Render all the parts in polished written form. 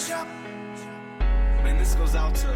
Man, this goes out to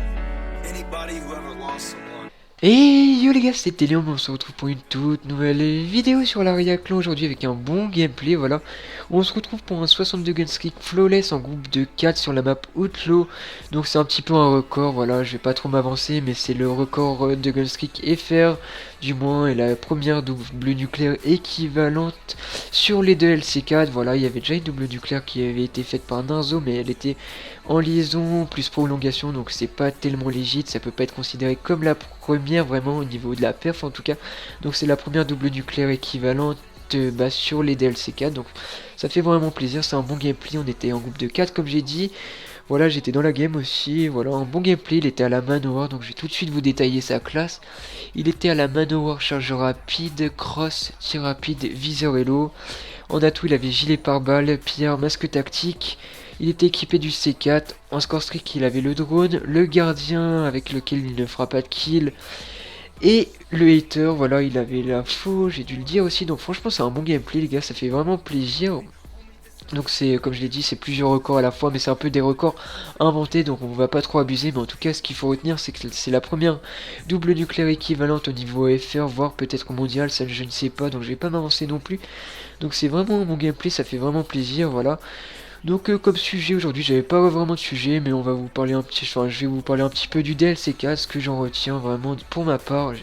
anybody who ever lost someone. Et yo les gars, c'était Léon, on se retrouve pour une toute nouvelle vidéo sur l'Aria Clan aujourd'hui avec un bon gameplay, voilà. On se retrouve pour un 62 gun streak flawless en groupe de 4 sur la map Outlaw. Donc c'est un petit peu un record, voilà, je vais pas trop m'avancer, mais c'est le record de gun streak FR, du moins, et la première double nucléaire équivalente sur les deux LC4. Voilà, il y avait déjà une double nucléaire qui avait été faite par Ninzo, mais elle était en liaison plus prolongation, donc c'est pas tellement légit, ça peut pas être considéré comme la première vraiment au niveau de la perf en tout cas. Donc c'est la première double nucléaire équivalente sur les DLC4, donc ça fait vraiment plaisir, c'est un bon gameplay. On était en groupe de 4 comme j'ai dit, voilà, j'étais dans la game aussi, voilà, un bon gameplay. Il était à la Manowar, donc je vais tout de suite vous détailler sa classe. Il était à la Manowar, charge rapide, cross, tir rapide, viseur hello. En atout il avait gilet pare-balles, pierre, masque tactique. Il était équipé du C4, en score streak il avait le drone, le gardien avec lequel il ne fera pas de kill, et le hater, voilà, il avait l'info, j'ai dû le dire aussi. Donc franchement c'est un bon gameplay les gars, ça fait vraiment plaisir. Donc c'est, comme je l'ai dit, c'est plusieurs records à la fois, mais c'est un peu des records inventés, donc on va pas trop abuser. Mais en tout cas, ce qu'il faut retenir, c'est que c'est la première double nucléaire équivalente au niveau FR, voire peut-être au mondial, ça je ne sais pas, donc je vais pas m'avancer non plus. Donc c'est vraiment mon gameplay, ça fait vraiment plaisir, voilà. Donc comme sujet aujourd'hui, j'avais pas vraiment de sujet, mais on va vous parler un petit, enfin, je vais vous parler un petit peu du DLC4, ce que j'en retiens vraiment pour ma part.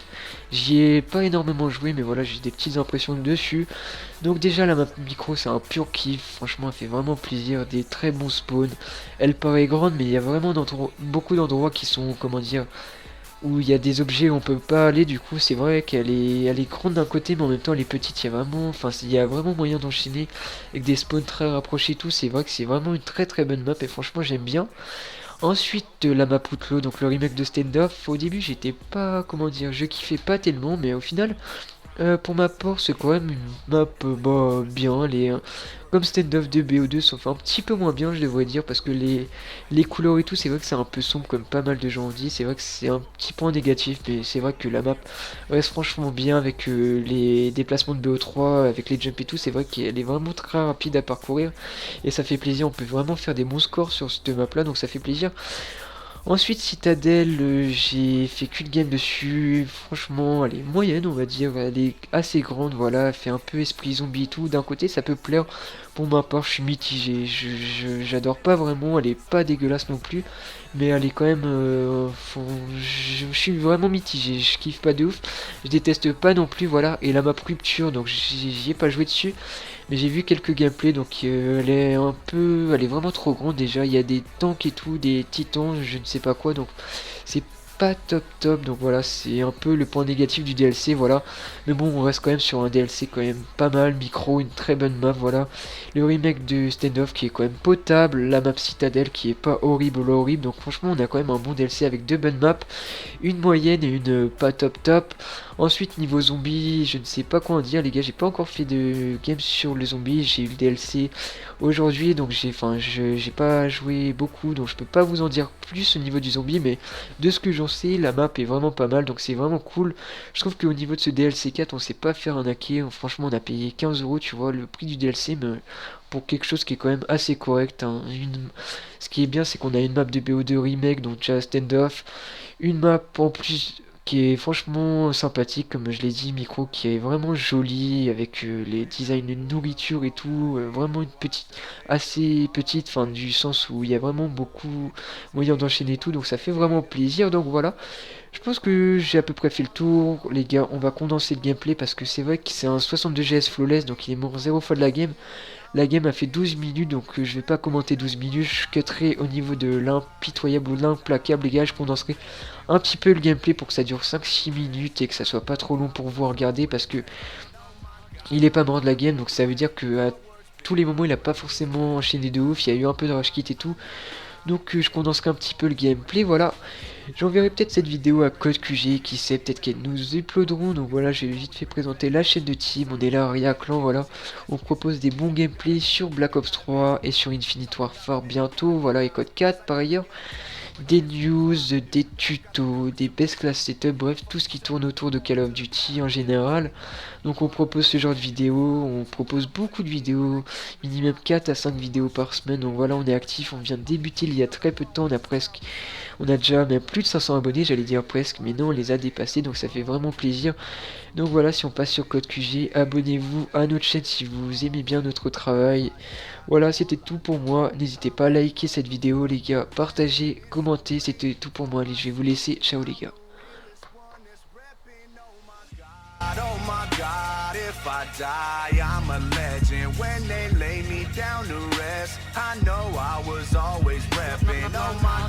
J'y ai pas énormément joué, mais voilà, j'ai des petites impressions dessus. Donc déjà la map micro, c'est un pur kiff, franchement elle fait vraiment plaisir, des très bons spawns. Elle paraît grande, mais il y a vraiment beaucoup d'endroits qui sont, comment dire, où il y a des objets où on peut pas aller. Du coup c'est vrai elle est grande d'un côté, mais en même temps elle est petite. Il y a vraiment, enfin il y a vraiment moyen d'enchaîner avec des spawns très rapprochés et tout. C'est vrai que c'est vraiment une très bonne map et franchement j'aime bien. Ensuite la map Outlaw, donc le remake de Standoff. Au début j'étais pas, comment dire, je kiffais pas tellement, mais au final pour ma part, c'est quand même une map bah, bien. Les, comme Standoff 2 BO2, sauf un petit peu moins bien, je devrais dire, parce que les couleurs et tout, c'est vrai que c'est un peu sombre, comme pas mal de gens ont dit. C'est vrai que c'est un petit point négatif, mais c'est vrai que la map reste franchement bien avec les déplacements de BO3, avec les jumps et tout. C'est vrai qu'elle est vraiment très rapide à parcourir, et ça fait plaisir. On peut vraiment faire des bons scores sur cette map là, donc ça fait plaisir. Ensuite, Citadel, j'ai fait qu'une game dessus. Franchement, elle est moyenne, on va dire. Elle est assez grande, voilà. Elle fait un peu esprit zombie et tout. D'un côté, ça peut plaire. Pour ma part, je suis mitigé. J'adore pas vraiment. Elle est pas dégueulasse non plus. Mais elle est quand même. Je suis vraiment mitigé. Je kiffe pas de ouf. Je déteste pas non plus, voilà. Et la map Rupture, donc j'y ai pas joué dessus. Mais j'ai vu quelques gameplays, donc elle est un peu, elle est vraiment trop grande déjà. Il y a des tanks et tout, des titans, je ne sais pas quoi, donc c'est pas top. Donc voilà, c'est un peu le point négatif du DLC, voilà. Mais bon, on reste quand même sur un DLC quand même pas mal, micro, une très bonne map, voilà. Le remake de Standoff qui est quand même potable, la map Citadel qui est pas horrible. Donc franchement, on a quand même un bon DLC avec deux bonnes maps, une moyenne et une pas top. Ensuite niveau zombie, je ne sais pas quoi en dire les gars, j'ai pas encore fait de game sur le zombie, j'ai eu le DLC aujourd'hui, donc j'ai pas joué beaucoup, donc je peux pas vous en dire plus au niveau du zombie, mais de ce que j'en sais, la map est vraiment pas mal, donc c'est vraiment cool. Je trouve qu'au niveau de ce DLC 4, on s'est pas fait arnaquer, franchement on a payé 15 euros, tu vois, le prix du DLC, mais pour quelque chose qui est quand même assez correct, hein. Ce qui est bien, c'est qu'on a une map de BO2 remake, donc déjà Standoff, une map en plus qui est franchement sympathique, comme je l'ai dit, micro qui est vraiment joli avec les designs de nourriture et tout, vraiment une petite, assez petite, enfin du sens où il y a vraiment beaucoup moyen d'enchaîner tout, donc ça fait vraiment plaisir. Donc voilà, je pense que j'ai à peu près fait le tour, les gars. On va condenser le gameplay parce que c'est vrai que c'est un 62 GS flawless, donc il est mort 0 fois de la game. La game a fait 12 minutes, donc je vais pas commenter 12 minutes. Je cutterai au niveau de l'impitoyable ou l'implacable, les gars. Je condenserai un petit peu le gameplay pour que ça dure 5-6 minutes et que ça soit pas trop long pour vous regarder parce que il est pas mort de la game, donc ça veut dire que à tous les moments il a pas forcément enchaîné de ouf. Il y a eu un peu de rush kit et tout. Donc je condenserai un petit peu le gameplay, voilà. J'enverrai peut-être cette vidéo à Code QG, qui sait, peut-être qu'elles nous uploaderont. Donc voilà, j'ai vite fait présenter la chaîne de team, on est là, Aria Clan, voilà. On propose des bons gameplays sur Black Ops 3 et sur Infinite Warfare bientôt, voilà, et Code 4 par ailleurs. Des news, des tutos, des best class setup, bref, tout ce qui tourne autour de Call of Duty en général. Donc on propose ce genre de vidéos, on propose beaucoup de vidéos, minimum 4 à 5 vidéos par semaine. Donc voilà, on est actif, on vient de débuter il y a très peu de temps, on a déjà même plus de 500 abonnés, j'allais dire presque, mais non, on les a dépassés, donc ça fait vraiment plaisir. Donc voilà, si on passe sur Code QG, abonnez-vous à notre chaîne si vous aimez bien notre travail. Voilà, c'était tout pour moi. N'hésitez pas à liker cette vidéo, les gars. Partagez, commentez, c'était tout pour moi. Allez, je vais vous laisser. Ciao, les gars. Oh my God, if I die, I'm a legend. When they lay me down to rest, I know I was always